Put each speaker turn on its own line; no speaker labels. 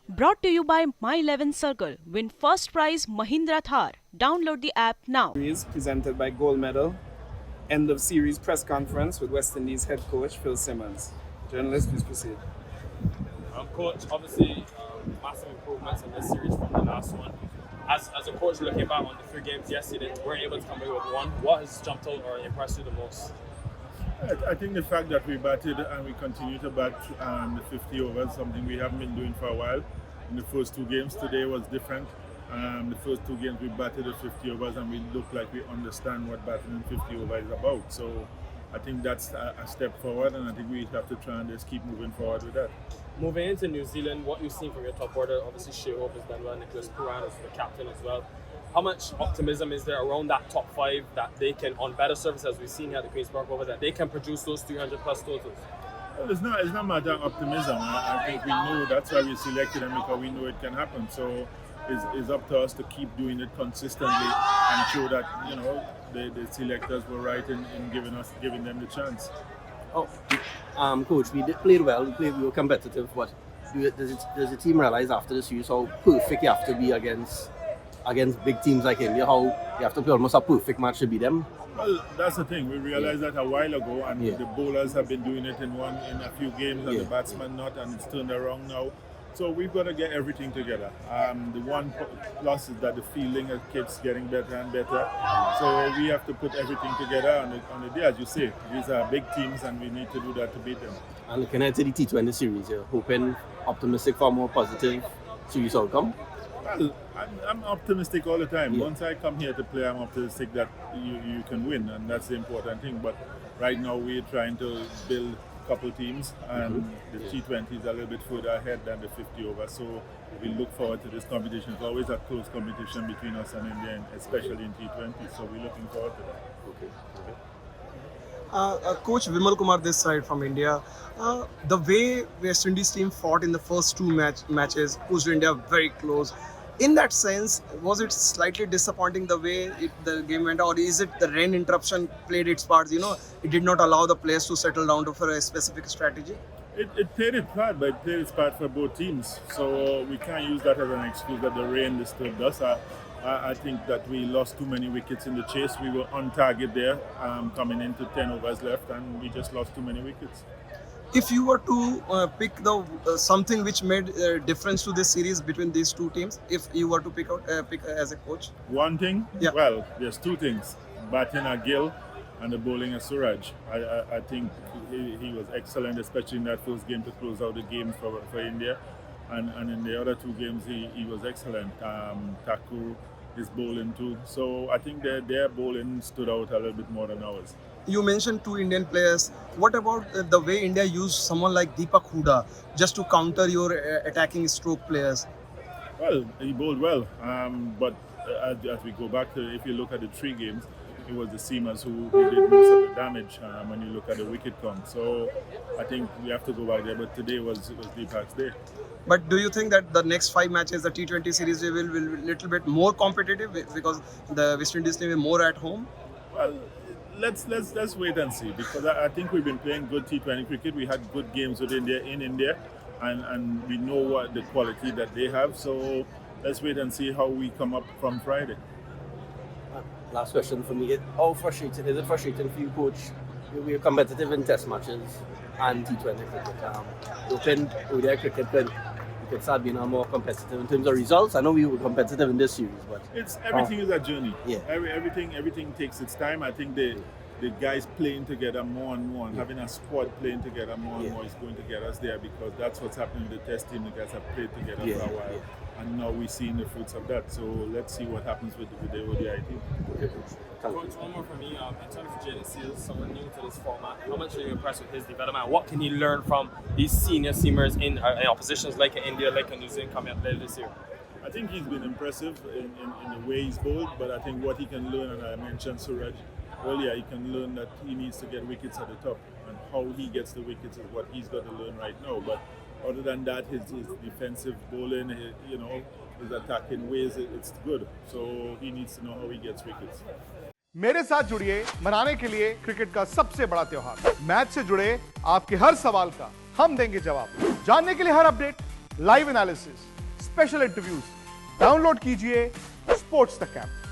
Brought to you by My 11 Circle. Win first prize Mahindra Thar. Download the app now.
Series presented by Gold Medal. End of series press conference with West Indies head coach Phil Simmons. Journalists, please proceed.
Coach, obviously massive improvements in this series from the last one. As a coach looking back on the 3 games yesterday, weren't able to come away with one. What has jumped out or impressed you the most?
I think the fact that we batted and we continue to bat the 50 overs, something we haven't been doing for a while. In the first 2 games today was different. The first 2 games we batted at 50 overs and we look like we understand what batting in 50 overs is about. So I think that's a step forward, and I think we have to try and just keep moving forward with that.
Moving into New Zealand, what you've seen from your top order, obviously Shea Hope has done well, Nicholas Pooran is the captain as well. How much optimism is there around that top 5 that they can, on better service as we've seen here at the Queen's Park Oval, that they can produce those 300 plus totals?
Well, it's not a matter of optimism. I think we know that's why we selected them, because we know it can happen. So it's up to us to keep doing it consistently and show that the selectors were right in giving them the chance.
Coach, we played well. We were competitive. But does the team realize after the series how perfect you have to be against big teams like India? How you have to play almost a perfect match to beat them?
Well, that's the thing. We realized that a while ago, and the bowlers have been doing it in a few games, and the batsmen not, and it's turned around now. So we've got to get everything together. The one plus is that the fielding keeps getting better and better. So we have to put everything together on the day, as you say. These are big teams, and we need to do that to beat them.
And looking at the T20 series, you're hoping, optimistic for a more positive series outcome?
Well, I'm optimistic all the time. Once I come here to play, I'm optimistic that you can win, and that's the important thing. But right now we're trying to build a couple teams, and the T20 is a little bit further ahead than the 50 over. So we look forward to this competition. It's always a close competition between us and India, especially in T20. So we're looking forward to that.
Coach Vimal Kumar this side from India. The way West Indies team fought in the first 2 matches pushed India very close. In that sense, was it slightly disappointing the way the game went, or is it the rain interruption played its part? It did not allow the players to settle down for a specific strategy.
It played its part, but it played its part for both teams. So we can't use that as an excuse that the rain disturbed us. I think that we lost too many wickets in the chase. We were on target there, coming into 10 overs left, and we just lost too many wickets.
If you were to pick the something which made a difference to this series between these 2 teams, if you were to pick as a coach,
one thing.
Yeah.
Well, there's 2 things: batting at Gill and the bowling at Suraj. I think he was excellent, especially in that first game to close out the game for India, and in the other 2 games he was excellent. Thakur is bowling too, so I think their bowling stood out a little bit more than ours.
you mentioned 2 Indian players. What about the way India used someone like Deepak Hooda just to counter your attacking stroke players?
Well, he bowled well, but as we go back to, if you look at the 3 games, it was the seamers who did most of the damage when you look at the wicket count. So I think we have to go back there, but today was Deepak's day.
But do you think that the next 5 matches, the T20 series, will be a little bit more competitive because the West Indies team is more at home?
Well, let's wait and see, because I think we've been playing good T20 cricket. We had good games with India in India, and we know what the quality that they have. So let's wait and see how we come up from Friday.
Last question for me. How frustrating is it frustrating for you, coach? We're competitive in test matches and T20 cricket. Open ODI cricket could start being more competitive in terms of results. I know we were competitive in this series, but
everything is a journey.
Yeah.
Everything takes its time. I think the guys playing together more and more, and having a squad playing together more and more is going to get us there, because that's what's happening with the test team. The guys have played together for a while, and now we're seeing the fruits of that. So let's see what happens with the ODI team.
Coach, one more from me. In terms of Jaden Seals, someone new to this format, how much are you impressed with his development? What can you learn from these senior seamers in oppositions like in India, like in New Zealand coming up later this year?
I think he's been impressive in the way he's bowled, but I think what he can learn, and I mentioned Suraj earlier, he can learn that he needs to get wickets at the top, and how he gets the wickets is what he's got to learn right now. But other than that, his defensive bowling, his attacking ways, it's good. So he needs to know how he gets wickets.
मेरे साथ जुड़िए मनाने के लिए cricket का सबसे बड़ा त्योहार। मैच से जुड़े आपके हर सवाल का हम देंगे जवाब। जानने के लिए हर update, live analysis, special interviews. Download कीजिए स्पोर्ट्स तक ऐप।